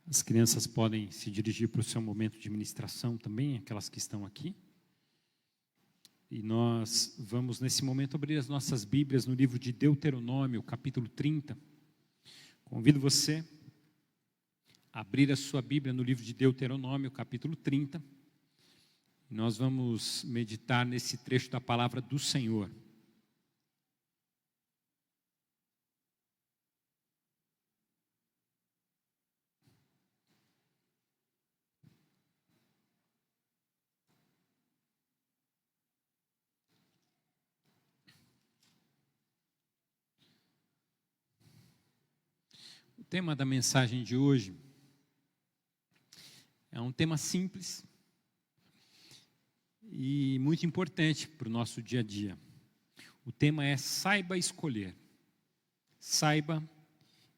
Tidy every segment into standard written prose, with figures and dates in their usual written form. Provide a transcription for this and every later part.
As crianças podem se dirigir para o seu momento de ministração também, aquelas que estão aqui. E nós vamos, nesse momento, abrir as nossas Bíblias no livro de Deuteronômio, capítulo 30. Convido você a abrir a sua Bíblia no livro de Deuteronômio, capítulo 30. E nós vamos meditar nesse trecho da palavra do Senhor. O tema da mensagem de hoje é um tema simples e muito importante para o nosso dia a dia. O tema é saiba escolher. Saiba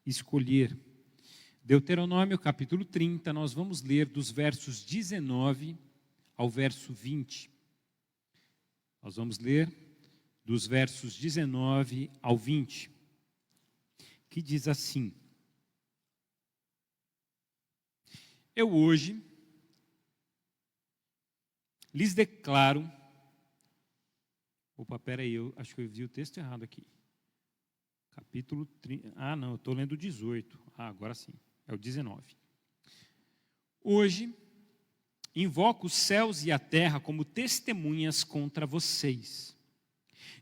escolher. Deuteronômio capítulo 30, nós vamos ler dos versos 19 ao verso 20. Nós vamos ler dos versos 19 ao 20, que diz assim: Eu hoje lhes declaro... Opa, peraí, eu acho que eu vi o texto errado aqui. Capítulo 30... Ah, não, eu estou lendo o 18. Ah, agora sim, é o 19. Hoje, invoco os céus e a terra como testemunhas contra vocês,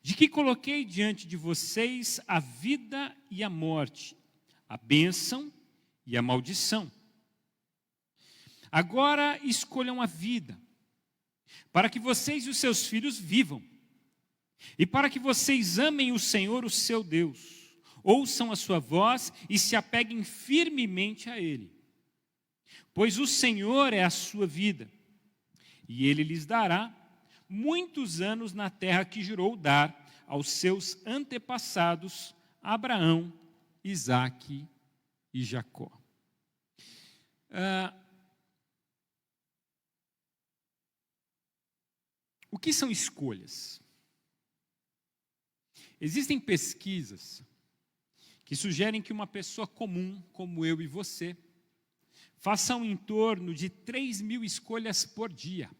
de que coloquei diante de vocês a vida e a morte, a bênção e a maldição. Agora escolham a vida, para que vocês e os seus filhos vivam, e para que vocês amem o Senhor, o seu Deus, ouçam a sua voz e se apeguem firmemente a Ele. Pois o Senhor é a sua vida, e Ele lhes dará muitos anos na terra que jurou dar aos seus antepassados, Abraão, Isaque e Jacó. O que são escolhas? Existem pesquisas que sugerem que uma pessoa comum, como eu e você, façam em torno de 3.000 escolhas por dia.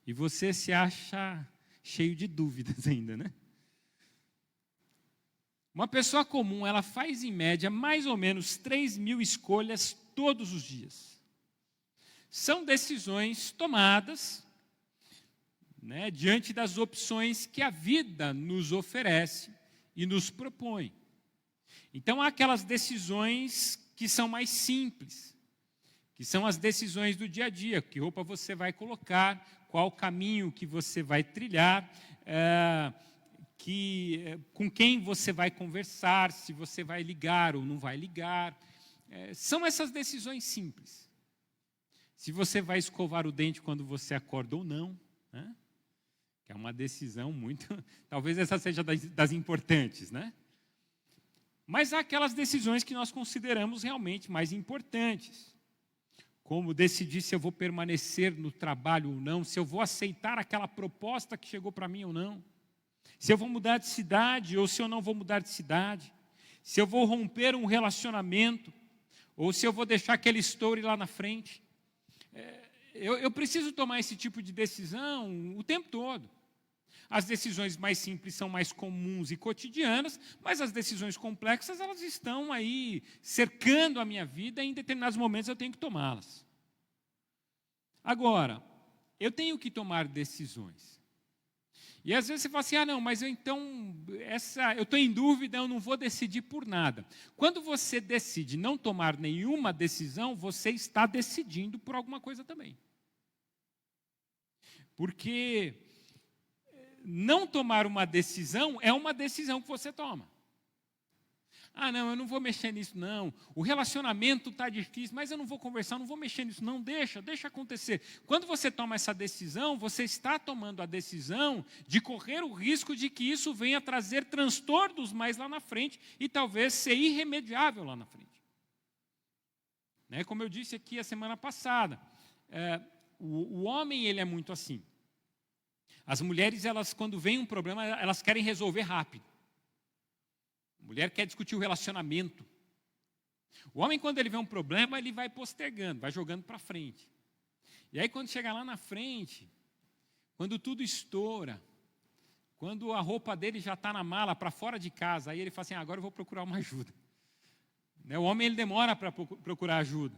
E você se acha cheio de dúvidas ainda, né? Uma pessoa comum, ela faz em média mais ou menos 3.000 escolhas todos os dias. São decisões tomadas, né, diante das opções que a vida nos oferece e nos propõe. Então, há aquelas decisões que são mais simples, que são as decisões do dia a dia, que roupa você vai colocar, qual caminho que você vai trilhar, com quem você vai conversar, se você vai ligar ou não vai ligar. São essas decisões simples. Se você vai escovar o dente quando você acorda ou não, né? Que é uma decisão muito... Talvez essa seja das importantes, né? Mas há aquelas decisões que nós consideramos realmente mais importantes. Como decidir se eu vou permanecer no trabalho ou não, se eu vou aceitar aquela proposta que chegou para mim ou não, se eu vou mudar de cidade ou se eu não vou mudar de cidade, se eu vou romper um relacionamento ou se eu vou deixar aquele estoure lá na frente. Eu preciso tomar esse tipo de decisão o tempo todo. As decisões mais simples são mais comuns e cotidianas, mas as decisões complexas, elas estão aí cercando a minha vida e em determinados momentos eu tenho que tomá-las. Agora, eu tenho que tomar decisões. E às vezes você fala assim, não, mas eu estou em dúvida, eu não vou decidir por nada. Quando você decide não tomar nenhuma decisão, você está decidindo por alguma coisa também. Porque não tomar uma decisão é uma decisão que você toma. Não, eu não vou mexer nisso, não. O relacionamento está difícil, mas eu não vou conversar, não vou mexer nisso, não. Deixa acontecer. Quando você toma essa decisão, você está tomando a decisão de correr o risco de que isso venha trazer transtornos mais lá na frente e talvez ser irremediável lá na frente. Né? Como eu disse aqui a semana passada, o homem ele é muito assim. As mulheres, elas, quando vem um problema, elas querem resolver rápido. A mulher quer discutir o relacionamento. O homem, quando ele vê um problema, ele vai postergando, vai jogando para frente. E aí, quando chega lá na frente, quando tudo estoura, quando a roupa dele já está na mala para fora de casa, aí ele fala assim, agora eu vou procurar uma ajuda. O homem, ele demora para procurar ajuda.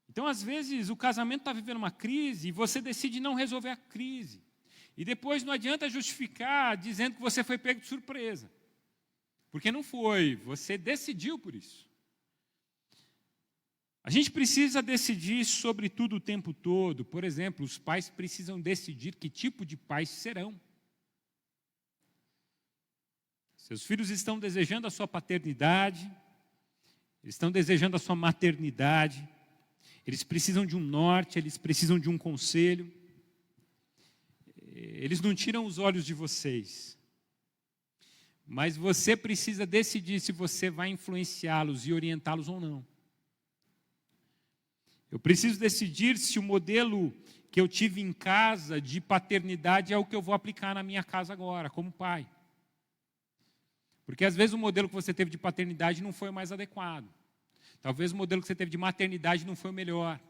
Então, às vezes, o casamento está vivendo uma crise e você decide não resolver a crise. E depois não adianta justificar dizendo que você foi pego de surpresa. Porque não foi, você decidiu por isso. A gente precisa decidir sobre tudo o tempo todo. Por exemplo, os pais precisam decidir que tipo de pais serão. Seus filhos estão desejando a sua paternidade, eles estão desejando a sua maternidade, eles precisam de um norte, eles precisam de um conselho. Eles não tiram os olhos de vocês. Mas você precisa decidir se você vai influenciá-los e orientá-los ou não. Eu preciso decidir se o modelo que eu tive em casa de paternidade é o que eu vou aplicar na minha casa agora, como pai. Porque às vezes o modelo que você teve de paternidade não foi o mais adequado. Talvez o modelo que você teve de maternidade não foi o melhor.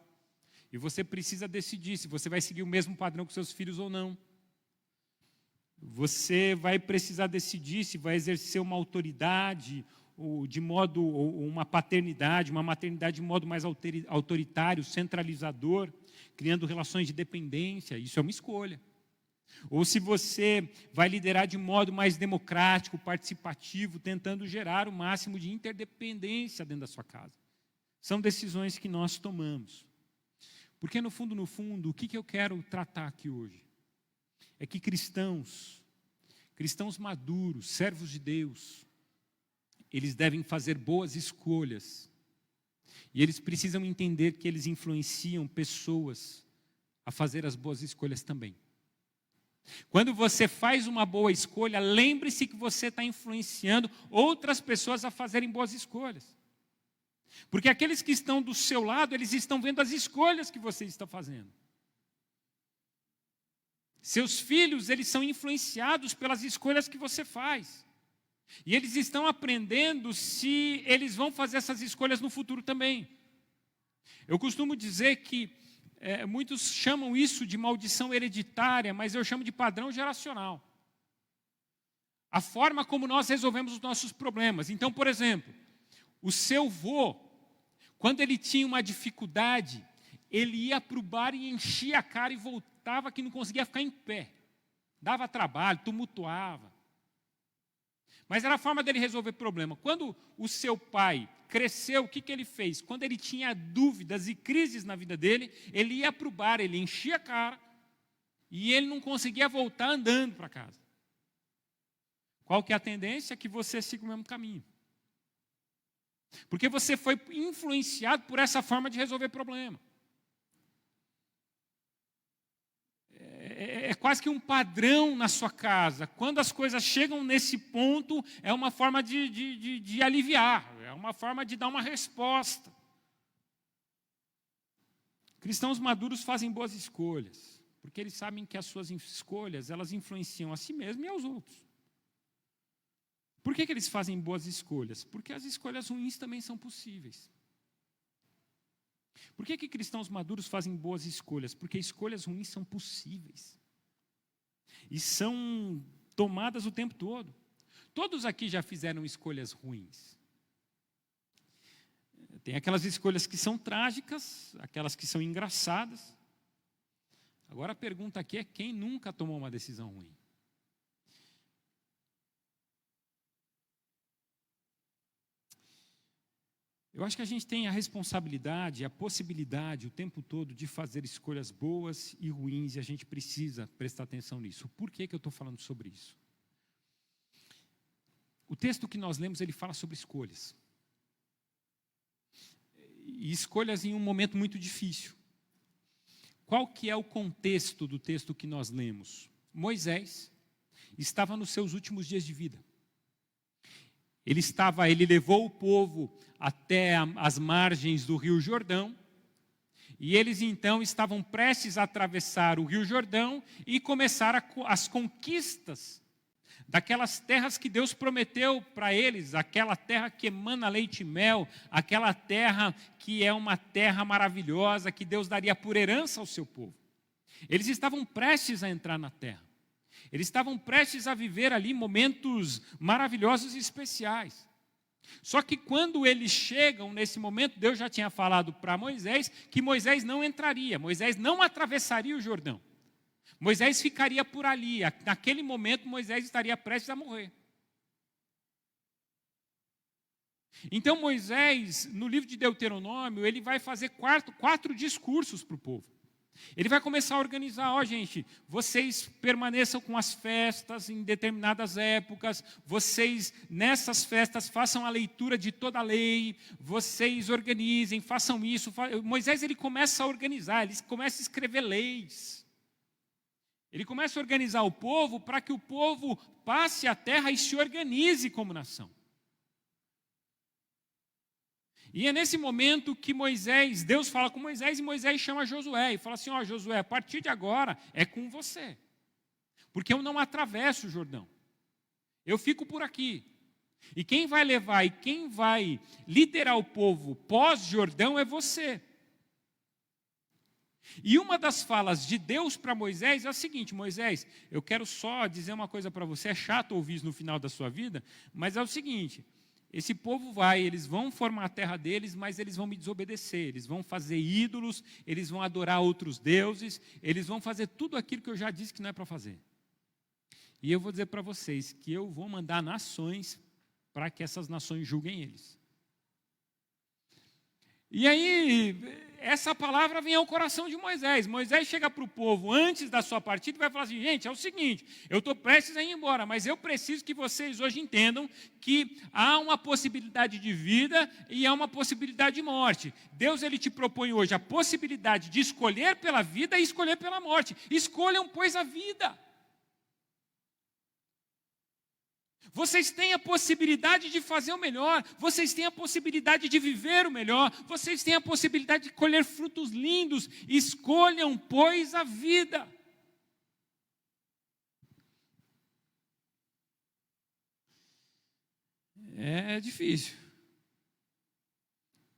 E você precisa decidir se você vai seguir o mesmo padrão com seus filhos ou não. Você vai precisar decidir se vai exercer uma autoridade, ou uma paternidade, uma maternidade de modo mais autoritário, centralizador, criando relações de dependência. Isso é uma escolha. Ou se você vai liderar de modo mais democrático, participativo, tentando gerar o máximo de interdependência dentro da sua casa. São decisões que nós tomamos. Porque no fundo, o que eu quero tratar aqui hoje? É que cristãos maduros, servos de Deus, eles devem fazer boas escolhas. E eles precisam entender que eles influenciam pessoas a fazer as boas escolhas também. Quando você faz uma boa escolha, lembre-se que você está influenciando outras pessoas a fazerem boas escolhas. Porque aqueles que estão do seu lado, eles estão vendo as escolhas que você está fazendo. Seus filhos, eles são influenciados pelas escolhas que você faz. E eles estão aprendendo se eles vão fazer essas escolhas no futuro também. Eu costumo dizer que muitos chamam isso de maldição hereditária, mas eu chamo de padrão geracional. A forma como nós resolvemos os nossos problemas. Então, por exemplo, o seu vô, quando ele tinha uma dificuldade, ele ia para o bar e enchia a cara e voltava que não conseguia ficar em pé. Dava trabalho, tumultuava. Mas era a forma dele resolver problema. Quando o seu pai cresceu, o que ele fez? Quando ele tinha dúvidas e crises na vida dele, ele ia para o bar, ele enchia a cara e ele não conseguia voltar andando para casa. Qual que é a tendência? Que você siga o mesmo caminho. Porque você foi influenciado por essa forma de resolver problema. É quase que um padrão na sua casa. Quando as coisas chegam nesse ponto, é uma forma de aliviar, é uma forma de dar uma resposta. Cristãos maduros fazem boas escolhas, porque eles sabem que as suas escolhas, elas influenciam a si mesmos e aos outros. Por que eles fazem boas escolhas? Porque as escolhas ruins também são possíveis. Por que cristãos maduros fazem boas escolhas? Porque escolhas ruins são possíveis. E são tomadas o tempo todo. Todos aqui já fizeram escolhas ruins. Tem aquelas escolhas que são trágicas, aquelas que são engraçadas. Agora a pergunta aqui é: quem nunca tomou uma decisão ruim? Eu acho que a gente tem a responsabilidade, a possibilidade o tempo todo de fazer escolhas boas e ruins, e a gente precisa prestar atenção nisso. Por que eu estou falando sobre isso? O texto que nós lemos, ele fala sobre escolhas. E escolhas em um momento muito difícil. Qual que é o contexto do texto que nós lemos? Moisés estava nos seus últimos dias de vida. Ele levou o povo até as margens do Rio Jordão, e eles então estavam prestes a atravessar o Rio Jordão e começar as conquistas daquelas terras que Deus prometeu para eles, aquela terra que emana leite e mel, aquela terra que é uma terra maravilhosa, que Deus daria por herança ao seu povo. Eles estavam prestes a entrar na terra. Eles estavam prestes a viver ali momentos maravilhosos e especiais. Só que quando eles chegam nesse momento, Deus já tinha falado para Moisés que Moisés não entraria, Moisés não atravessaria o Jordão. Moisés ficaria por ali. Naquele momento, Moisés estaria prestes a morrer. Então, Moisés, no livro de Deuteronômio, ele vai fazer quatro discursos para o povo. Ele vai começar a organizar, gente, vocês permaneçam com as festas em determinadas épocas, vocês nessas festas façam a leitura de toda a lei, vocês organizem, façam isso. Moisés ele começa a organizar, ele começa a escrever leis. Ele começa a organizar o povo para que o povo passe a terra e se organize como nação. E é nesse momento que Deus fala com Moisés e Moisés chama Josué e fala assim, Josué, a partir de agora é com você, porque eu não atravesso o Jordão, eu fico por aqui. E quem vai levar e quem vai liderar o povo pós-Jordão é você. E uma das falas de Deus para Moisés é a seguinte, Moisés, eu quero só dizer uma coisa para você, é chato ouvir isso no final da sua vida, mas é o seguinte, esse povo eles vão formar a terra deles, mas eles vão me desobedecer, eles vão fazer ídolos, eles vão adorar outros deuses, eles vão fazer tudo aquilo que eu já disse que não é para fazer. E eu vou dizer para vocês que eu vou mandar nações para que essas nações julguem eles. E aí, essa palavra vem ao coração de Moisés. Moisés chega para o povo antes da sua partida e vai falar assim, gente, é o seguinte, eu estou prestes a ir embora, mas eu preciso que vocês hoje entendam que há uma possibilidade de vida e há uma possibilidade de morte. Deus ele te propõe hoje a possibilidade de escolher pela vida e escolher pela morte. Escolham, pois, a vida. Vocês têm a possibilidade de fazer o melhor, vocês têm a possibilidade de viver o melhor, vocês têm a possibilidade de colher frutos lindos. Escolham, pois, a vida. É difícil,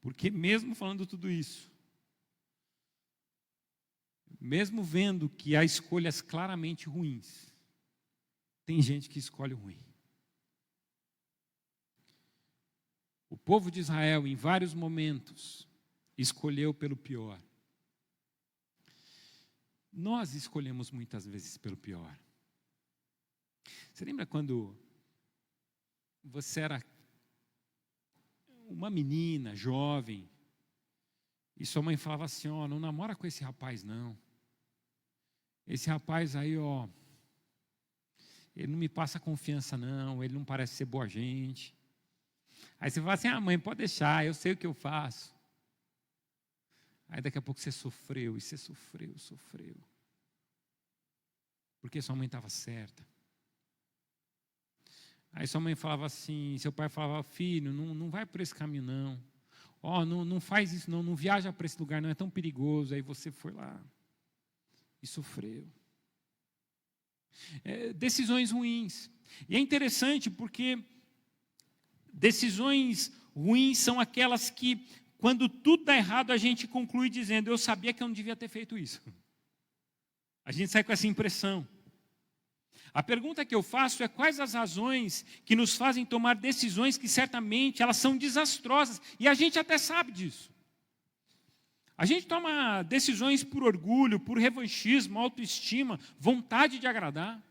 porque mesmo falando tudo isso, mesmo vendo que há escolhas claramente ruins, tem gente que escolhe o ruim. O povo de Israel, em vários momentos, escolheu pelo pior. Nós escolhemos muitas vezes pelo pior. Você lembra quando você era uma menina, jovem, e sua mãe falava assim, não namora com esse rapaz não. Esse rapaz aí, ele não me passa confiança não, ele não parece ser boa gente. Aí você fala assim, mãe, pode deixar, eu sei o que eu faço. Aí daqui a pouco você sofreu, e você sofreu. Porque sua mãe estava certa. Aí sua mãe falava assim, seu pai falava, filho, não vai por esse caminho não. Não faz isso não viaja para esse lugar não, é tão perigoso. Aí você foi lá e sofreu. Decisões ruins. E é interessante porque decisões ruins são aquelas que, quando tudo dá errado, a gente conclui dizendo, eu sabia que eu não devia ter feito isso. A gente sai com essa impressão. A pergunta que eu faço é quais as razões que nos fazem tomar decisões que certamente elas são desastrosas, e a gente até sabe disso. A gente toma decisões por orgulho, por revanchismo, autoestima, vontade de agradar.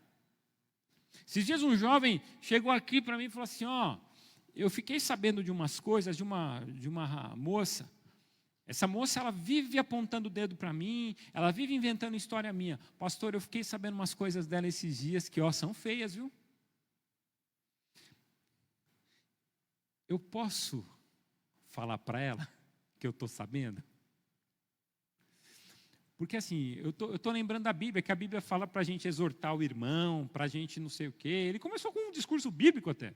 Esses dias um jovem chegou aqui para mim e falou assim, eu fiquei sabendo de umas coisas, de uma moça. Essa moça, ela vive apontando o dedo para mim, ela vive inventando história minha. Pastor, eu fiquei sabendo umas coisas dela esses dias que, são feias, viu? Eu posso falar para ela que eu estou sabendo? Porque assim, eu estou lembrando da Bíblia, que a Bíblia fala para a gente exortar o irmão, para a gente não sei o quê. Ele começou com um discurso bíblico até.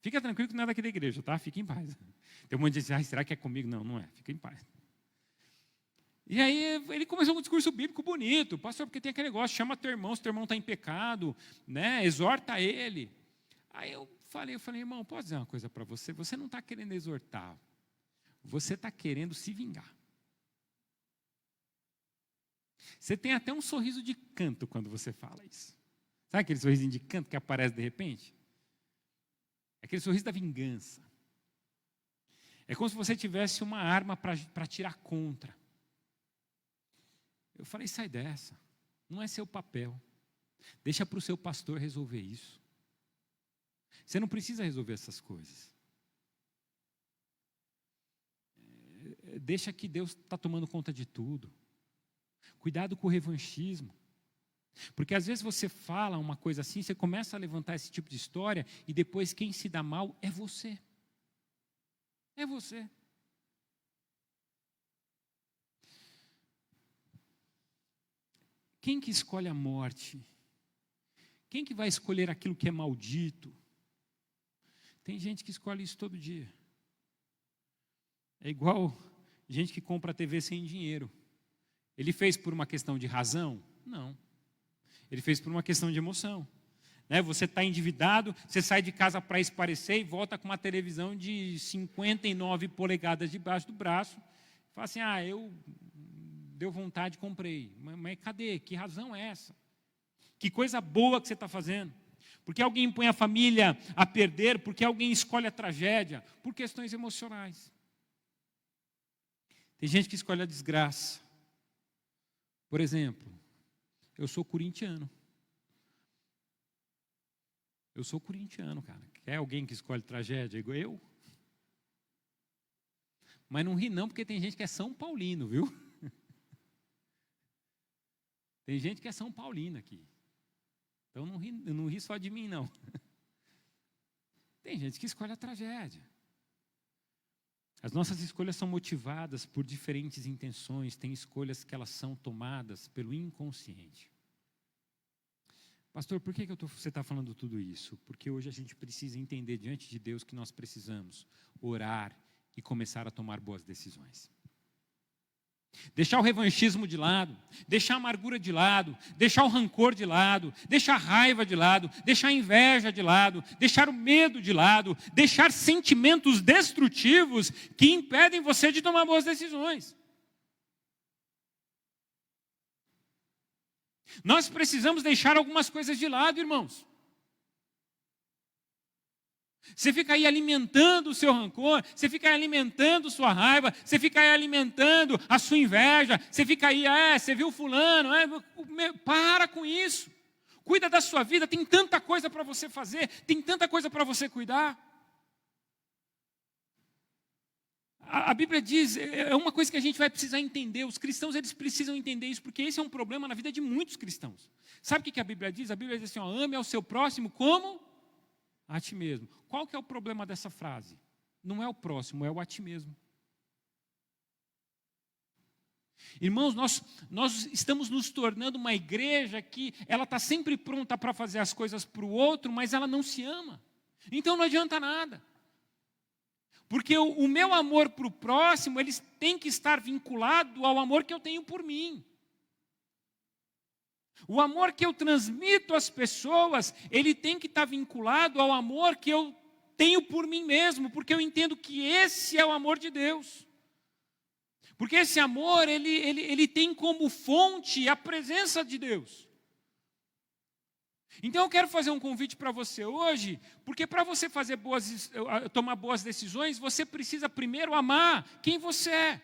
Fica tranquilo que não é daqui da igreja, tá? Fica em paz. Tem um monte de gente que diz, será que é comigo? Não, não é. Fica em paz. E aí ele começou com um discurso bíblico bonito. Pastor, porque tem aquele negócio, chama teu irmão, se teu irmão está em pecado, né? Exorta ele. Aí eu falei, irmão, posso dizer uma coisa para você? Você não está querendo exortar, você está querendo se vingar. Você tem até um sorriso de canto quando você fala isso. Sabe aquele sorrisinho de canto que aparece de repente? É aquele sorriso da vingança. É como se você tivesse uma arma para tirar contra. Eu falei, sai dessa. Não é seu papel. Deixa para o seu pastor resolver isso. Você não precisa resolver essas coisas. Deixa que Deus está tomando conta de tudo. Cuidado com o revanchismo. Porque às vezes você fala uma coisa assim, você começa a levantar esse tipo de história e depois quem se dá mal é você. É você. Quem que escolhe a morte? Quem que vai escolher aquilo que é maldito? Tem gente que escolhe isso todo dia. É igual gente que compra a TV sem dinheiro. Ele fez por uma questão de razão? Não. Ele fez por uma questão de emoção. Né? Você está endividado, você sai de casa para esparecer e volta com uma televisão de 59 polegadas debaixo do braço. Fala assim, eu deu vontade, comprei. Mas cadê? Que razão é essa? Que coisa boa que você está fazendo. Porque alguém põe a família a perder, porque alguém escolhe a tragédia, por questões emocionais. Tem gente que escolhe a desgraça. Por exemplo, eu sou corintiano. Eu sou corintiano, cara. Quer alguém que escolhe tragédia igual eu? Mas não ri não, porque tem gente que é São Paulino, viu? Tem gente que é São Paulino aqui. Então não ri só de mim, não. Tem gente que escolhe a tragédia. As nossas escolhas são motivadas por diferentes intenções. Tem escolhas que elas são tomadas pelo inconsciente. Pastor, por que você está falando tudo isso? Porque hoje a gente precisa entender diante de Deus que nós precisamos orar e começar a tomar boas decisões. Deixar o revanchismo de lado, deixar a amargura de lado, deixar o rancor de lado, deixar a raiva de lado, deixar a inveja de lado, deixar o medo de lado, deixar sentimentos destrutivos que impedem você de tomar boas decisões. Nós precisamos deixar algumas coisas de lado, irmãos. Você fica aí alimentando o seu rancor, você fica aí alimentando sua raiva, você fica aí alimentando a sua inveja, você fica aí, você viu fulano, para com isso. Cuida da sua vida, tem tanta coisa para você fazer, tem tanta coisa para você cuidar. A Bíblia diz, é uma coisa que a gente vai precisar entender, os cristãos eles precisam entender isso, porque esse é um problema na vida de muitos cristãos. Sabe o que a Bíblia diz? A Bíblia diz assim, ame ao seu próximo como a ti mesmo. Qual que é o problema dessa frase? Não é o próximo, é o a ti mesmo. Irmãos, nós estamos nos tornando uma igreja que ela está sempre pronta para fazer as coisas para o outro, mas ela não se ama. Então não adianta nada. Porque o meu amor para o próximo, ele tem que estar vinculado ao amor que eu tenho por mim. O amor que eu transmito às pessoas, ele tem que estar vinculado ao amor que eu tenho por mim mesmo, porque eu entendo que esse é o amor de Deus. Porque esse amor, ele tem como fonte a presença de Deus. Então eu quero fazer um convite para você hoje, porque para você tomar boas decisões, você precisa primeiro amar quem você é.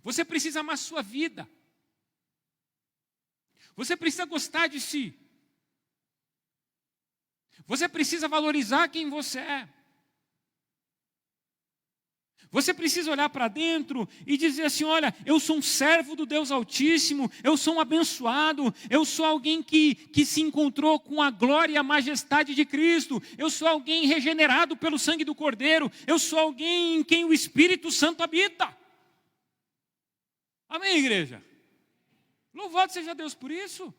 Você precisa amar a sua vida. Você precisa gostar de si. Você precisa valorizar quem você é. Você precisa olhar para dentro e dizer assim, olha, eu sou um servo do Deus Altíssimo, eu sou um abençoado, eu sou alguém que se encontrou com a glória e a majestade de Cristo, eu sou alguém regenerado pelo sangue do Cordeiro, eu sou alguém em quem o Espírito Santo habita. Amém, igreja? Louvado seja Deus por isso.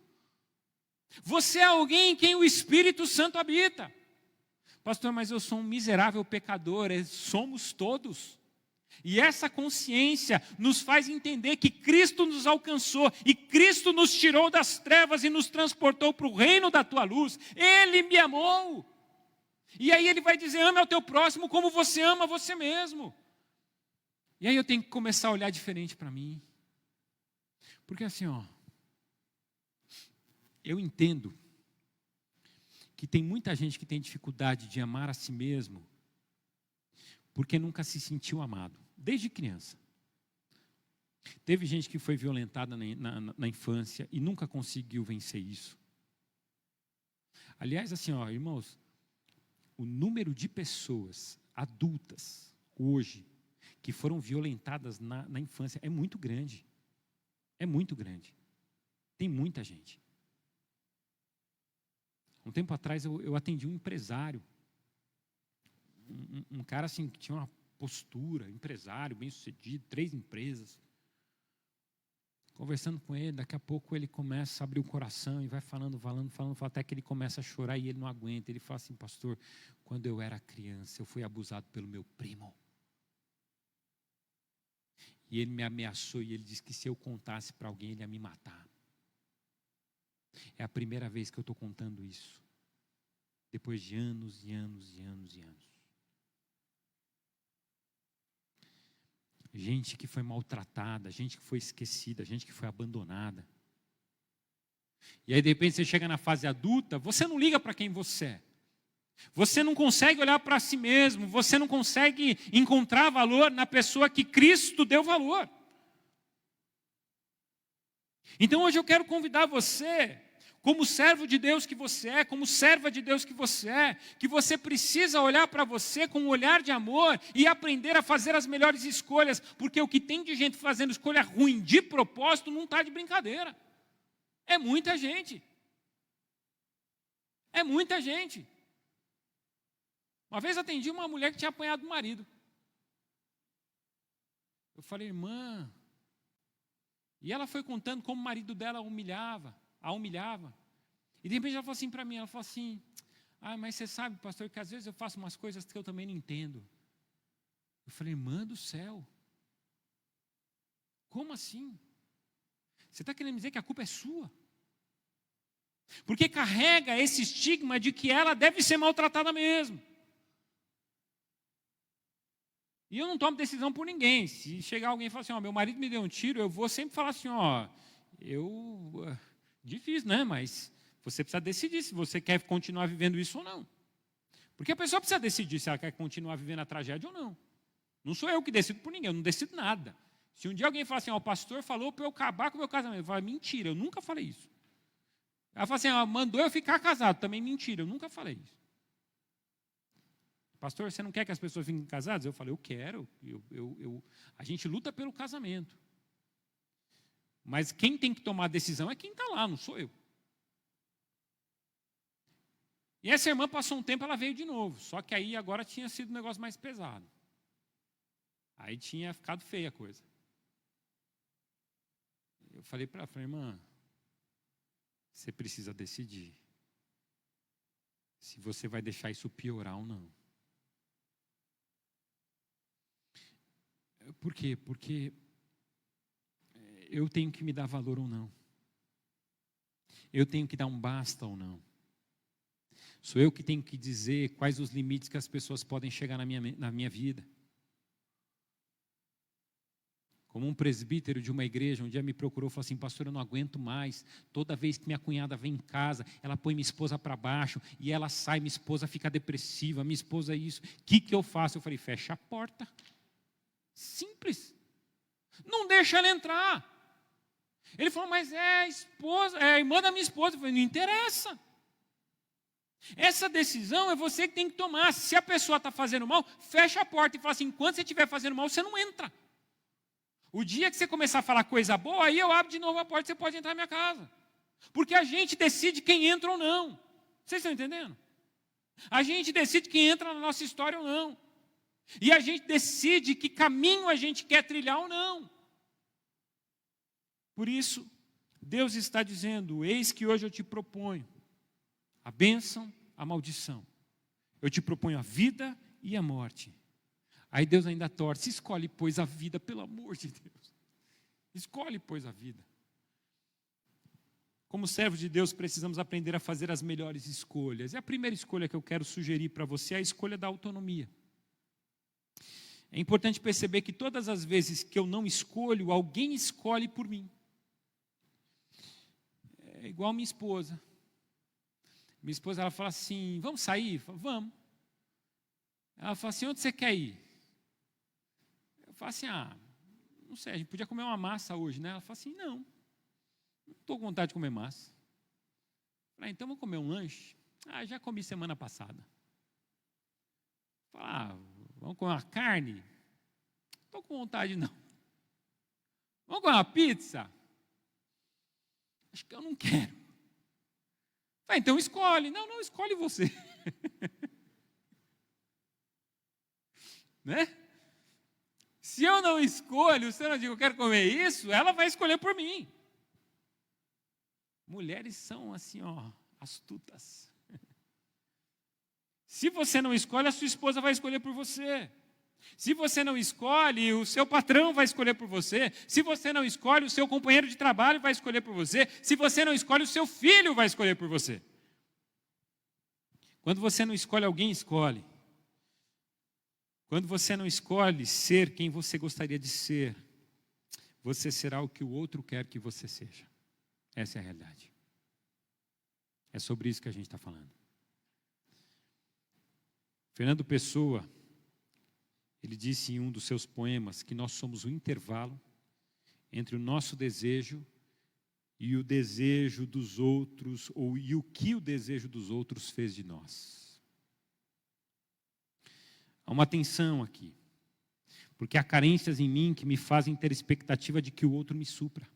Você é alguém em quem o Espírito Santo habita. Pastor, mas eu sou um miserável pecador. Somos todos. E essa consciência nos faz entender que Cristo nos alcançou e Cristo nos tirou das trevas e nos transportou para o reino da tua luz. Ele me amou. E aí ele vai dizer, ame ao teu próximo como você ama você mesmo. E aí eu tenho que começar a olhar diferente para mim. Porque assim, eu entendo que tem muita gente que tem dificuldade de amar a si mesmo porque nunca se sentiu amado, desde criança. Teve gente que foi violentada na infância e nunca conseguiu vencer isso. Aliás, assim, irmãos, o número de pessoas adultas hoje que foram violentadas na infância é muito grande. É muito grande. Tem muita gente. Um tempo atrás eu atendi um empresário. Um cara assim que tinha uma postura, empresário, bem-sucedido, 3 empresas. Conversando com ele, daqui a pouco ele começa a abrir o coração e vai falando, até que ele começa a chorar e ele não aguenta. Ele fala assim, pastor, quando eu era criança, eu fui abusado pelo meu primo. E ele me ameaçou e ele disse que se eu contasse para alguém, ele ia me matar. É a primeira vez que eu estou contando isso. Depois de anos e anos e anos e anos. Gente que foi maltratada, gente que foi esquecida, gente que foi abandonada. E aí de repente você chega na fase adulta, você não liga para quem você é. Você não consegue olhar para si mesmo, você não consegue encontrar valor na pessoa que Cristo deu valor. Então hoje eu quero convidar você, como servo de Deus que você é, como serva de Deus que você precisa olhar para você com um olhar de amor e aprender a fazer as melhores escolhas, porque o que tem de gente fazendo escolha ruim de propósito não está de brincadeira. É muita gente. É muita gente. Uma vez atendi uma mulher que tinha apanhado o marido. Eu falei, irmã. E ela foi contando como o marido dela a humilhava. E de repente ela falou assim para mim, mas você sabe, pastor, que às vezes eu faço umas coisas que eu também não entendo. Eu falei, irmã do céu. Como assim? Você está querendo dizer que a culpa é sua? Porque carrega esse estigma de que ela deve ser maltratada mesmo. E eu não tomo decisão por ninguém. Se chegar alguém e falar assim, meu marido me deu um tiro, eu vou sempre falar assim, difícil, né? Mas você precisa decidir se você quer continuar vivendo isso ou não. Porque a pessoa precisa decidir se ela quer continuar vivendo a tragédia ou não. Não sou eu que decido por ninguém, eu não decido nada. Se um dia alguém falar assim, o pastor falou para eu acabar com o meu casamento, eu falo, mentira, eu nunca falei isso. Ela fala assim, mandou eu ficar casado, também mentira, eu nunca falei isso. Pastor, você não quer que as pessoas fiquem casadas? Eu falei, eu quero. A gente luta pelo casamento. Mas quem tem que tomar a decisão é quem está lá, não sou eu. E essa irmã passou um tempo, ela veio de novo. Só que aí agora tinha sido um negócio mais pesado. Aí tinha ficado feia a coisa. Eu falei para ela, irmã, você precisa decidir se você vai deixar isso piorar ou não. Por quê? Porque eu tenho que me dar valor ou não. Eu tenho que dar um basta ou não. Sou eu que tenho que dizer quais os limites que as pessoas podem chegar na minha vida. Como um presbítero de uma igreja, um dia me procurou e falou assim, pastor, eu não aguento mais. Toda vez que minha cunhada vem em casa, ela põe minha esposa para baixo e ela sai, minha esposa fica depressiva, minha esposa é isso. O que eu faço? Eu falei, fecha a porta. Simples. Não deixa ela entrar. Ele falou, mas é a irmã da minha esposa. Eu falei, não interessa. Essa decisão é você que tem que tomar. Se a pessoa está fazendo mal, fecha a porta e fala assim, enquanto você estiver fazendo mal, você não entra. O dia que você começar a falar coisa boa, aí eu abro de novo a porta e você pode entrar na minha casa. Porque a gente decide quem entra ou não. Vocês estão entendendo? A gente decide quem entra na nossa história ou não. E a gente decide que caminho a gente quer trilhar ou não. Por isso, Deus está dizendo, eis que hoje eu te proponho a bênção, a maldição. Eu te proponho a vida e a morte. Aí Deus ainda torce: escolhe, pois, a vida, pelo amor de Deus. Escolhe, pois, a vida. Como servos de Deus, precisamos aprender a fazer as melhores escolhas. E a primeira escolha que eu quero sugerir para você é a escolha da autonomia. É importante perceber que todas as vezes que eu não escolho, alguém escolhe por mim. É igual minha esposa. Minha esposa, ela fala assim: vamos sair? Eu falo: vamos. Ela fala assim: onde você quer ir? Eu falo assim: não sei, a gente podia comer uma massa hoje, né? Ela fala assim: não estou com vontade de comer massa. Eu falei: então vamos comer um lanche? Já comi semana passada. Fala: vamos comer uma carne? Não estou com vontade não. Vamos comer uma pizza? Acho que eu não quero. Falei: então escolhe. Não, escolhe você. Né? Se eu não escolho, se eu não digo eu quero comer isso, ela vai escolher por mim. Mulheres são assim, astutas. Se você não escolhe, a sua esposa vai escolher por você. Se você não escolhe, o seu patrão vai escolher por você. Se você não escolhe, o seu companheiro de trabalho vai escolher por você. Se você não escolhe, o seu filho vai escolher por você. Quando você não escolhe, alguém escolhe. Quando você não escolhe ser quem você gostaria de ser, você será o que o outro quer que você seja. Essa é a realidade. É sobre isso que a gente está falando. Fernando Pessoa, ele disse em um dos seus poemas que nós somos o intervalo entre o nosso desejo e o desejo dos outros, e o que o desejo dos outros fez de nós. Há uma tensão aqui, porque há carências em mim que me fazem ter expectativa de que o outro me supra.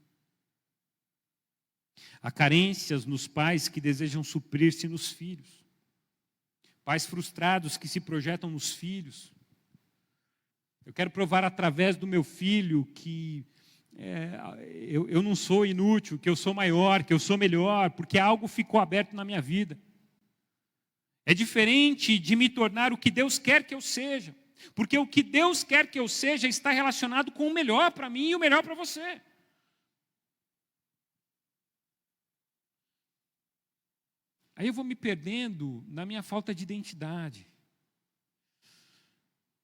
Há carências nos pais que desejam suprir-se nos filhos. Pais frustrados que se projetam nos filhos. Eu quero provar através do meu filho que eu não sou inútil, que eu sou maior, que eu sou melhor, porque algo ficou aberto na minha vida. É diferente de me tornar o que Deus quer que eu seja, porque o que Deus quer que eu seja está relacionado com o melhor para mim e o melhor para você. Aí eu vou me perdendo na minha falta de identidade.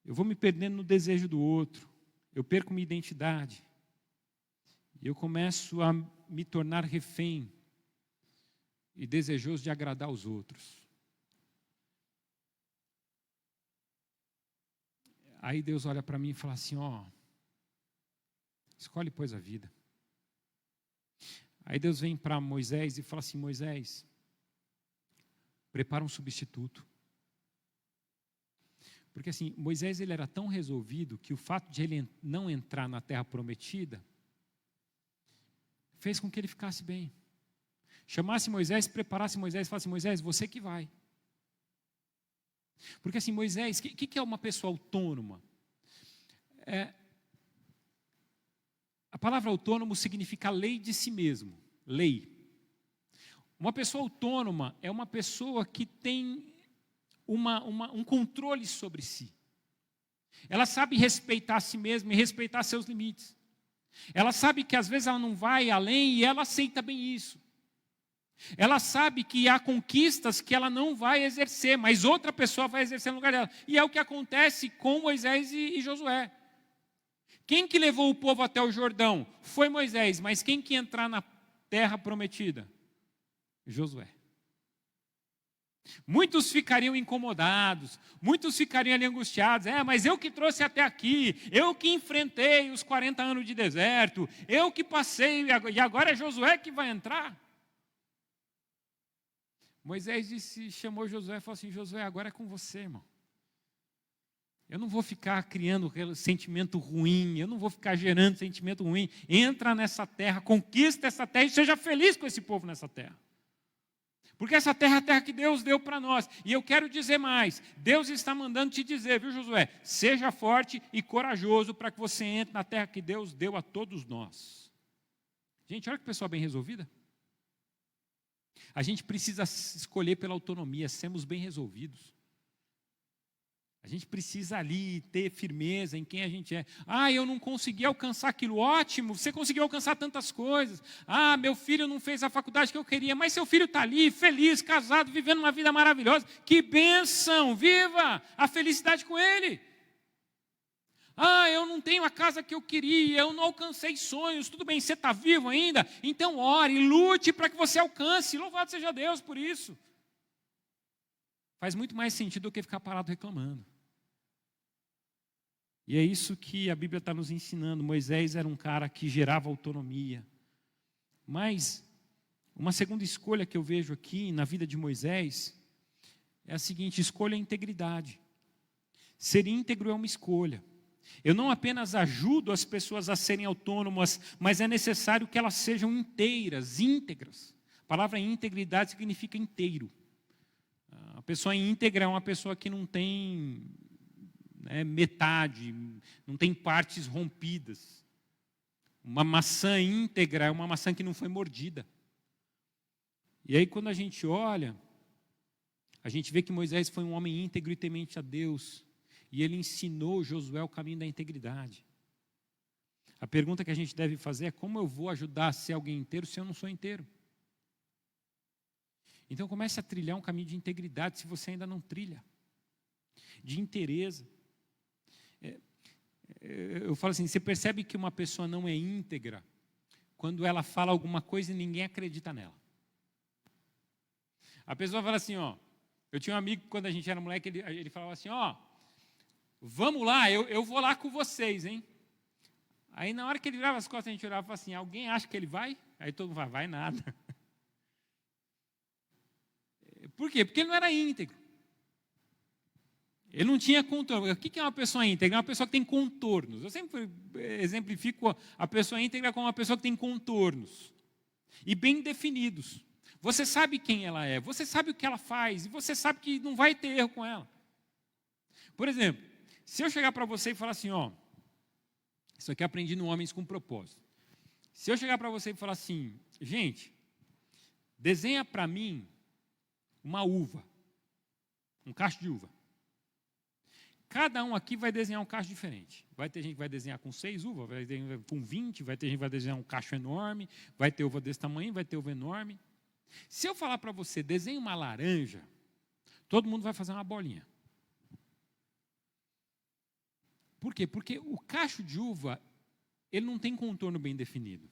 Eu vou me perdendo no desejo do outro. Eu perco minha identidade. E eu começo a me tornar refém e desejoso de agradar os outros. Aí Deus olha para mim e fala assim: escolhe, pois, a vida. Aí Deus vem para Moisés e fala assim: Moisés, prepara um substituto. Porque assim, Moisés ele era tão resolvido que o fato de ele não entrar na terra prometida fez com que ele ficasse bem. Chamasse Moisés, preparasse Moisés e falasse: Moisés, você que vai. Porque assim, Moisés, o que é uma pessoa autônoma? A palavra autônomo significa lei de si mesmo, lei. Uma pessoa autônoma é uma pessoa que tem um controle sobre si. Ela sabe respeitar a si mesma e respeitar seus limites. Ela sabe que às vezes ela não vai além e ela aceita bem isso. Ela sabe que há conquistas que ela não vai exercer, mas outra pessoa vai exercer no lugar dela. E é o que acontece com Moisés e Josué. Quem que levou o povo até o Jordão? Foi Moisés, mas quem que ia entrar na terra prometida? Josué. Muitos ficariam incomodados, muitos ficariam ali angustiados. Mas eu que trouxe até aqui, eu que enfrentei os 40 anos de deserto, eu que passei, e agora é Josué que vai entrar. Moisés chamou Josué e falou assim: Josué, agora é com você, irmão. Eu não vou ficar criando sentimento ruim, eu não vou ficar gerando sentimento ruim. Entra nessa terra, conquista essa terra e seja feliz com esse povo nessa terra. Porque essa terra é a terra que Deus deu para nós. E eu quero dizer mais, Deus está mandando te dizer, viu, Josué? Seja forte e corajoso para que você entre na terra que Deus deu a todos nós. Gente, olha que pessoa bem resolvida. A gente precisa escolher pela autonomia, sermos bem resolvidos. A gente precisa ali ter firmeza em quem a gente é. Ah, eu não consegui alcançar aquilo, ótimo, você conseguiu alcançar tantas coisas. Ah, meu filho não fez a faculdade que eu queria, mas seu filho está ali, feliz, casado, vivendo uma vida maravilhosa. Que bênção, viva a felicidade com ele. Ah, eu não tenho a casa que eu queria, eu não alcancei sonhos. Tudo bem, você está vivo ainda? Então ore, lute para que você alcance. Louvado seja Deus por isso. Faz muito mais sentido do que ficar parado reclamando. E é isso que a Bíblia está nos ensinando. Moisés era um cara que gerava autonomia. Mas uma segunda escolha que eu vejo aqui na vida de Moisés é a seguinte: escolha a integridade. Ser íntegro é uma escolha. Eu não apenas ajudo as pessoas a serem autônomas, mas é necessário que elas sejam inteiras, íntegras. A palavra integridade significa inteiro. A pessoa íntegra é uma pessoa que não tem metade, não tem partes rompidas. Uma maçã íntegra é uma maçã que não foi mordida. E aí quando a gente olha, a gente vê que Moisés foi um homem íntegro e temente a Deus. E ele ensinou Josué o caminho da integridade. A pergunta que a gente deve fazer é: como eu vou ajudar a ser alguém inteiro se eu não sou inteiro? Então comece a trilhar um caminho de integridade se você ainda não trilha. De inteireza. Eu falo assim, você percebe que uma pessoa não é íntegra quando ela fala alguma coisa e ninguém acredita nela. A pessoa fala assim, eu tinha um amigo que quando a gente era moleque, ele falava assim, vamos lá, eu vou lá com vocês, hein? Aí na hora que ele virava as costas, a gente olhava e falava assim, alguém acha que ele vai? Aí todo mundo fala, vai nada. Por quê? Porque ele não era íntegro. Ele não tinha contorno. O que é uma pessoa íntegra? É uma pessoa que tem contornos. Eu sempre exemplifico a pessoa íntegra como uma pessoa que tem contornos. E bem definidos. Você sabe quem ela é, você sabe o que ela faz, e você sabe que não vai ter erro com ela. Por exemplo, se eu chegar para você e falar assim, isso aqui eu aprendi no Homens com Propósito. Se eu chegar para você e falar assim, gente, desenha para mim uma uva, um cacho de uva. Cada um aqui vai desenhar um cacho diferente. Vai ter gente que vai desenhar com 6 uvas, vai ter gente com 20, vai ter gente que vai desenhar um cacho enorme, vai ter uva desse tamanho, vai ter uva enorme. Se eu falar para você, desenhe uma laranja, todo mundo vai fazer uma bolinha. Por quê? Porque o cacho de uva, ele não tem contorno bem definido.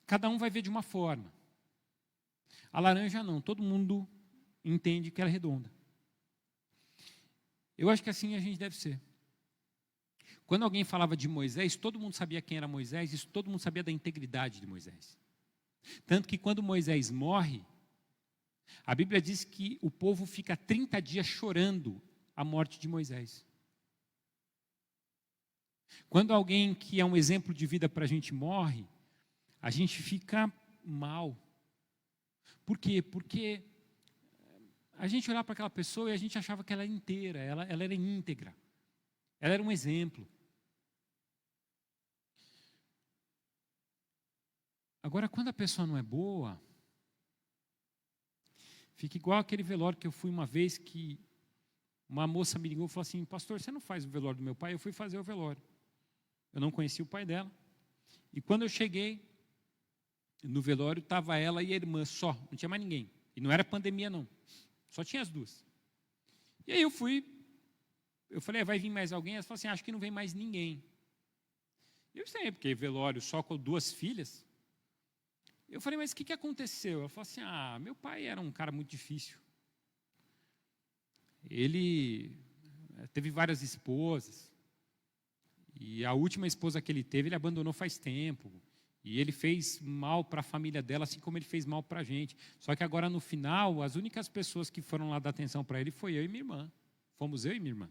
Cada um vai ver de uma forma. A laranja não, todo mundo entende que ela é redonda. Eu acho que assim a gente deve ser. Quando alguém falava de Moisés, todo mundo sabia quem era Moisés, e todo mundo sabia da integridade de Moisés. Tanto que quando Moisés morre, a Bíblia diz que o povo fica 30 dias chorando a morte de Moisés. Quando alguém que é um exemplo de vida para a gente morre, a gente fica mal. Por quê? Porque a gente olhava para aquela pessoa e a gente achava que ela era inteira, ela era íntegra. Ela era um exemplo. Agora, quando a pessoa não é boa, fica igual aquele velório que eu fui uma vez que uma moça me ligou e falou assim, pastor, você não faz o velório do meu pai? Eu fui fazer o velório. Eu não conhecia o pai dela. E quando eu cheguei no velório, estava ela e a irmã só, não tinha mais ninguém. E não era pandemia, não. Só tinha as duas. E aí eu falei, vai vir mais alguém? Ela falou assim, acho que não vem mais ninguém. Eu sei, porque velório só com 2 filhas. Eu falei, mas o que aconteceu? Ela falou assim, meu pai era um cara muito difícil. Ele teve várias esposas. E a última esposa que ele teve, ele abandonou faz tempo. E ele fez mal para a família dela, assim como ele fez mal para a gente. Só que agora, no final, as únicas pessoas que foram lá dar atenção para ele foi eu e minha irmã. Fomos eu e minha irmã.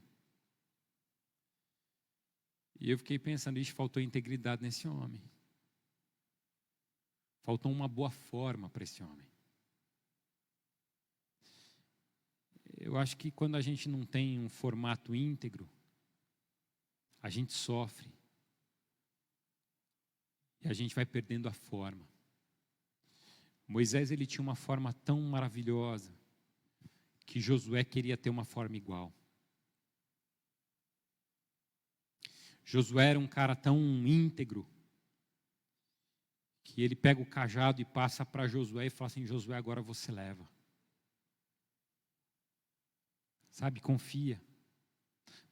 E eu fiquei pensando, faltou integridade nesse homem. Faltou uma boa forma para esse homem. Eu acho que quando a gente não tem um formato íntegro, a gente sofre. E a gente vai perdendo a forma. Moisés, ele tinha uma forma tão maravilhosa que Josué queria ter uma forma igual. Josué era um cara tão íntegro que ele pega o cajado e passa para Josué e fala assim: Josué, agora você leva. Sabe, confia.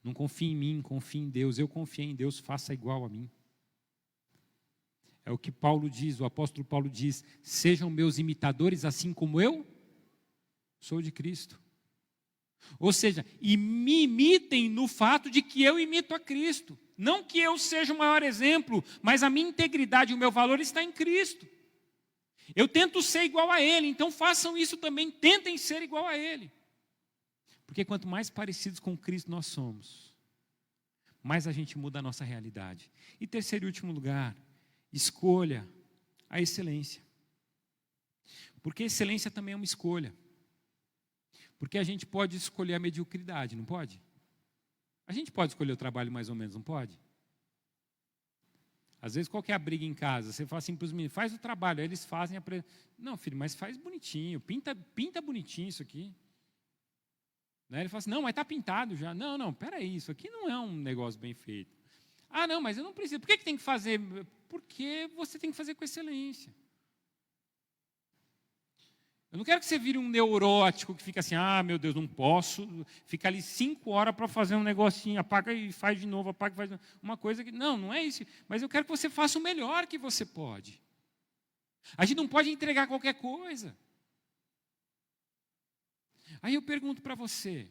Não confia em mim, confia em Deus. Eu confiei em Deus, faça igual a mim. É o que Paulo diz, o apóstolo Paulo diz: sejam meus imitadores assim como eu sou de Cristo. Ou seja, e me imitem no fato de que eu imito a Cristo. Não que eu seja o maior exemplo, mas a minha integridade e o meu valor está em Cristo. Eu tento ser igual a Ele, então façam isso também, tentem ser igual a Ele. Porque quanto mais parecidos com Cristo nós somos, mais a gente muda a nossa realidade. E terceiro e último lugar, escolha a excelência. Porque excelência também é uma escolha. Porque a gente pode escolher a mediocridade, não pode? A gente pode escolher o trabalho mais ou menos, não pode? Às vezes, qual que é a briga em casa? Você fala assim para os meninos: faz o trabalho, aí eles fazem a... Não, filho, mas faz bonitinho, pinta bonitinho isso aqui. Né? Ele fala assim: não, mas está pintado já. Não, peraí, isso aqui não é um negócio bem feito. Ah, não, mas eu não preciso. Por que tem que fazer? Porque você tem que fazer com excelência. Eu não quero que você vire um neurótico que fica assim: ah, meu Deus, não posso. Fica ali 5 horas para fazer um negocinho, apaga e faz de novo, apaga e faz de novo. Uma coisa que... Não é isso. Mas eu quero que você faça o melhor que você pode. A gente não pode entregar qualquer coisa. Aí eu pergunto para você: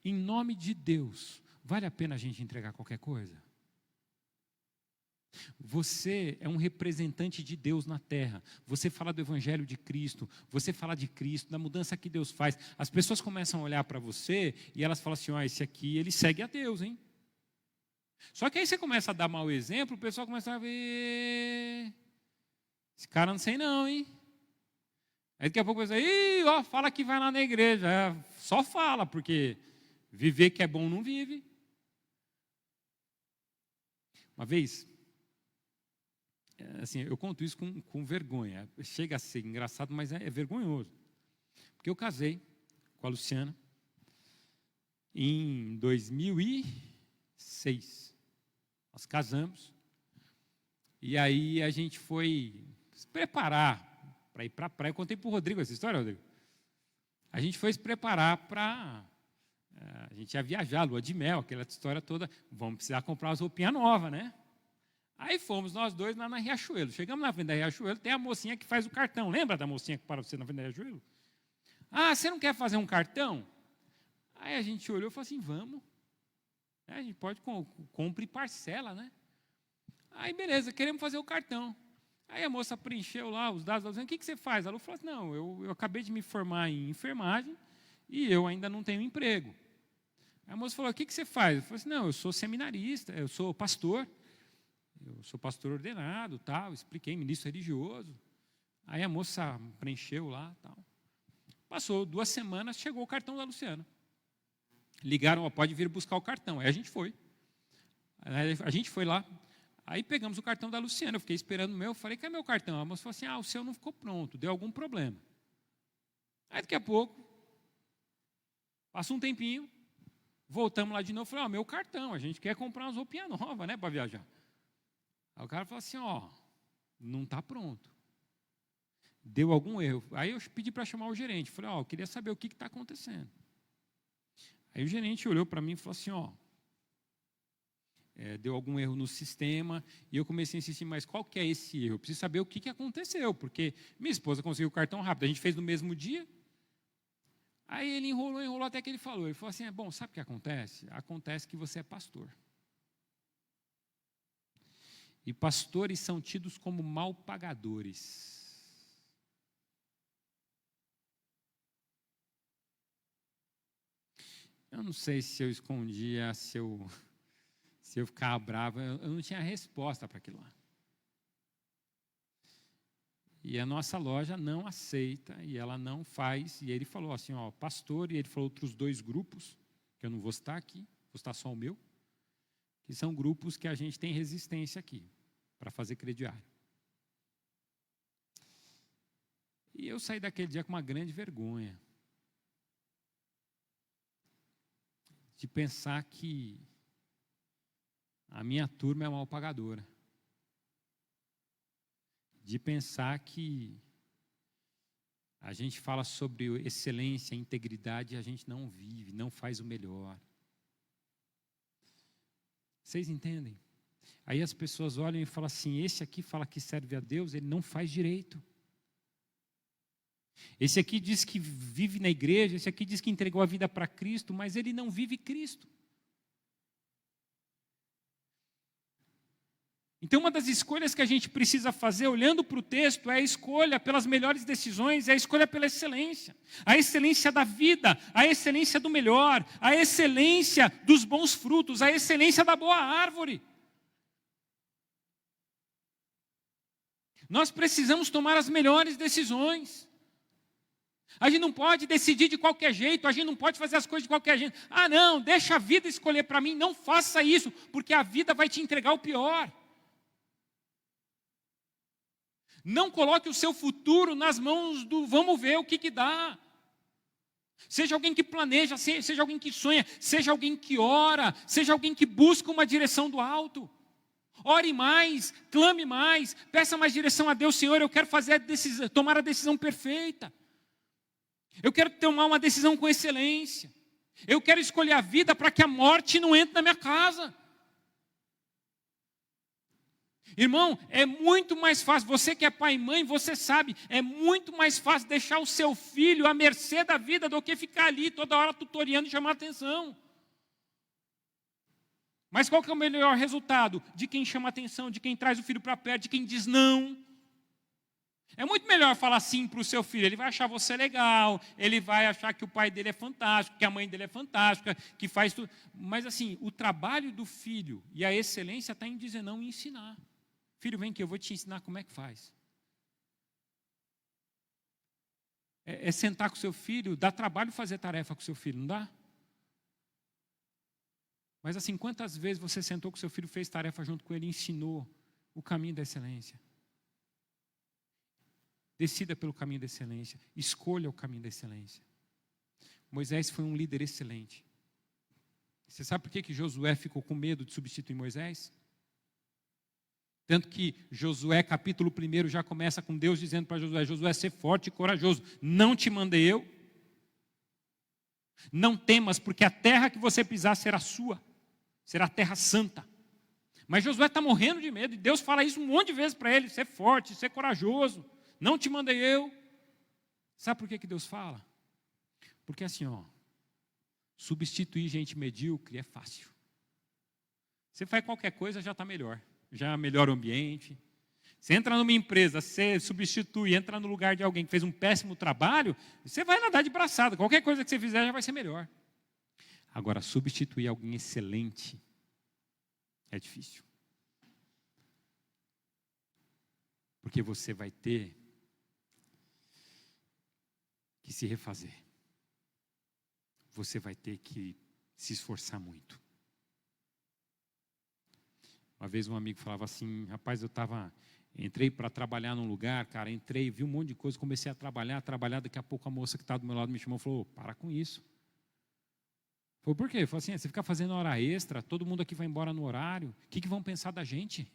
em nome de Deus, vale a pena a gente entregar qualquer coisa? Você é um representante de Deus na terra. Você fala do Evangelho de Cristo. Você fala de Cristo, da mudança que Deus faz. As pessoas começam a olhar para você e elas falam assim: ó, esse aqui, ele segue a Deus, hein? Só que aí você começa a dar mau exemplo, o pessoal começa a ver: esse cara não sei não, hein? Aí daqui a pouco você diz: ó, fala que vai lá na igreja. Só fala, porque viver que é bom não vive. Uma vez... assim, eu conto isso com vergonha. Chega a ser engraçado, mas é vergonhoso. Porque eu casei com a Luciana em 2006. Nós casamos. E aí a gente foi se preparar para ir para a praia. Eu contei para o Rodrigo essa história, Rodrigo. A gente foi se preparar para... a gente ia viajar, lua de mel, aquela história toda. Vamos precisar comprar umas roupinhas novas, né? Aí fomos nós dois lá na Riachuelo. Chegamos na frente da Riachuelo, tem a mocinha que faz o cartão. Lembra da mocinha que para você na frente da Riachuelo? Ah, você não quer fazer um cartão? Aí a gente olhou e falou assim: vamos. A gente pode compra e parcela, né? Aí beleza, queremos fazer o cartão. Aí a moça preencheu lá os dados, o que você faz? Ela falou assim: não, eu acabei de me formar em enfermagem e eu ainda não tenho emprego. Aí a moça falou: o que você faz? Eu falei assim: não, eu sou seminarista, eu sou pastor. Eu sou pastor ordenado, tal, expliquei, ministro religioso. Aí a moça preencheu lá, tal. Passou 2 semanas, chegou o cartão da Luciana. Ligaram: ó, pode vir buscar o cartão. Aí a gente foi. A gente foi lá, aí pegamos o cartão da Luciana. Eu fiquei esperando o meu, falei: cadê meu cartão? A moça falou assim: ah, o seu não ficou pronto, deu algum problema. Aí daqui a pouco, passa um tempinho, voltamos lá de novo, falei: ó, meu cartão, a gente quer comprar umas roupinhas novas, né, para viajar. Aí o cara falou assim: ó, não está pronto. Deu algum erro. Aí eu pedi para chamar o gerente. Falei: ó, eu queria saber o que está acontecendo. Aí o gerente olhou para mim e falou assim: ó, deu algum erro no sistema. E eu comecei a insistir: mas qual que é esse erro? Eu preciso saber o que aconteceu, porque minha esposa conseguiu o cartão rápido. A gente fez no mesmo dia. Aí ele enrolou até que ele falou. Ele falou assim: bom, sabe o que acontece? Acontece que você é pastor. E pastores são tidos como mal pagadores. Eu não sei se eu escondia, se eu ficava bravo. Eu não tinha resposta para aquilo lá. E a nossa loja não aceita, e ela não faz. E ele falou assim: ó, pastor, e ele falou outros 2 grupos, que eu não vou citar aqui, vou citar só o meu, que são grupos que a gente tem resistência aqui, para fazer crediário. E eu saí daquele dia com uma grande vergonha. De pensar que A minha turma é mal pagadora. De pensar que a gente fala sobre excelência, integridade, e a gente não vive, não faz o melhor. Vocês entendem? Aí as pessoas olham e falam assim, esse aqui fala que serve a Deus, ele não faz direito. Esse aqui diz que vive na igreja, esse aqui diz que entregou a vida para Cristo, mas ele não vive Cristo. Então, uma das escolhas que a gente precisa fazer, olhando para o texto, é a escolha pelas melhores decisões, é a escolha pela excelência. A excelência da vida, a excelência do melhor, a excelência dos bons frutos, a excelência da boa árvore. Nós precisamos tomar as melhores decisões. A gente não pode decidir de qualquer jeito, a gente não pode fazer as coisas de qualquer jeito. Ah, não, deixa a vida escolher para mim, não faça isso, porque a vida vai te entregar o pior. Não coloque o seu futuro nas mãos do vamos ver o que dá. Seja alguém que planeja, seja alguém que sonha, seja alguém que ora, seja alguém que busca uma direção do alto. Ore mais, clame mais, peça mais direção a Deus. Senhor, eu quero tomar a decisão perfeita. Eu quero tomar uma decisão com excelência. Eu quero escolher a vida para que a morte não entre na minha casa. Irmão, é muito mais fácil, você que é pai e mãe, você sabe, é muito mais fácil deixar o seu filho à mercê da vida do que ficar ali toda hora tutoriando e chamar atenção. Mas qual que é o melhor resultado? De quem chama atenção, de quem traz o filho para perto, de quem diz não. É muito melhor falar sim para o seu filho, ele vai achar você legal, ele vai achar que o pai dele é fantástico, que a mãe dele é fantástica, que faz tudo. Mas assim, o trabalho do filho e a excelência está em dizer não e ensinar. Filho, vem aqui, eu vou te ensinar como é que faz. É sentar com o seu filho, dá trabalho fazer tarefa com o seu filho, não dá? Mas assim, quantas vezes você sentou com o seu filho, fez tarefa junto com ele e ensinou o caminho da excelência? Decida pelo caminho da excelência, escolha o caminho da excelência. Moisés foi um líder excelente. Você sabe por que Josué ficou com medo de substituir Moisés? Tanto que Josué, capítulo 1, já começa com Deus dizendo para Josué, Josué, ser forte e corajoso, não te mandei eu? Não temas, porque a terra que você pisar será sua, será terra santa. Mas Josué está morrendo de medo, e Deus fala isso um monte de vezes para ele, ser forte, ser corajoso, não te mandei eu. Sabe por que Deus fala? Porque assim, substituir gente medíocre é fácil. Você faz qualquer coisa, já está melhor. Já melhora o ambiente. Você entra numa empresa, você substitui, entra no lugar de alguém que fez um péssimo trabalho, você vai nadar de braçada. Qualquer coisa que você fizer já vai ser melhor. Agora, substituir alguém excelente é difícil. Porque você vai ter que se refazer. Você vai ter que se esforçar muito. Uma vez um amigo falava assim, rapaz, entrei para trabalhar num lugar, cara, vi um monte de coisa, comecei a trabalhar, daqui a pouco a moça que está do meu lado me chamou e falou, para com isso. Falei, por quê? Eu falei assim, você fica fazendo hora extra, todo mundo aqui vai embora no horário, o que vão pensar da gente?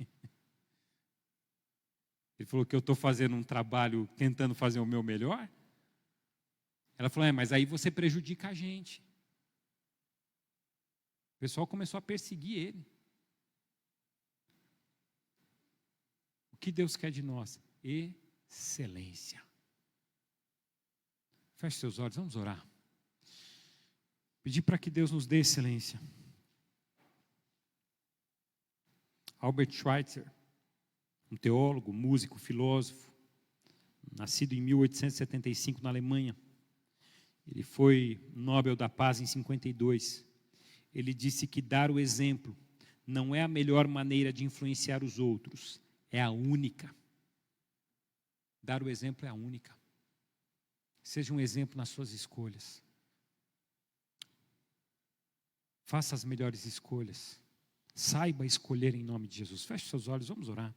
Ele falou que eu estou fazendo um trabalho, tentando fazer o meu melhor. Ela falou, mas aí você prejudica a gente. O pessoal começou a perseguir ele. O que Deus quer de nós? Excelência. Feche seus olhos, vamos orar. Pedir para que Deus nos dê excelência. Albert Schweitzer, um teólogo, músico, filósofo, nascido em 1875 na Alemanha. Ele foi Nobel da Paz em 52. Ele disse que dar o exemplo não é a melhor maneira de influenciar os outros, é a única. Dar o exemplo é a única. Seja um exemplo nas suas escolhas. Faça as melhores escolhas. Saiba escolher em nome de Jesus. Feche seus olhos, vamos orar.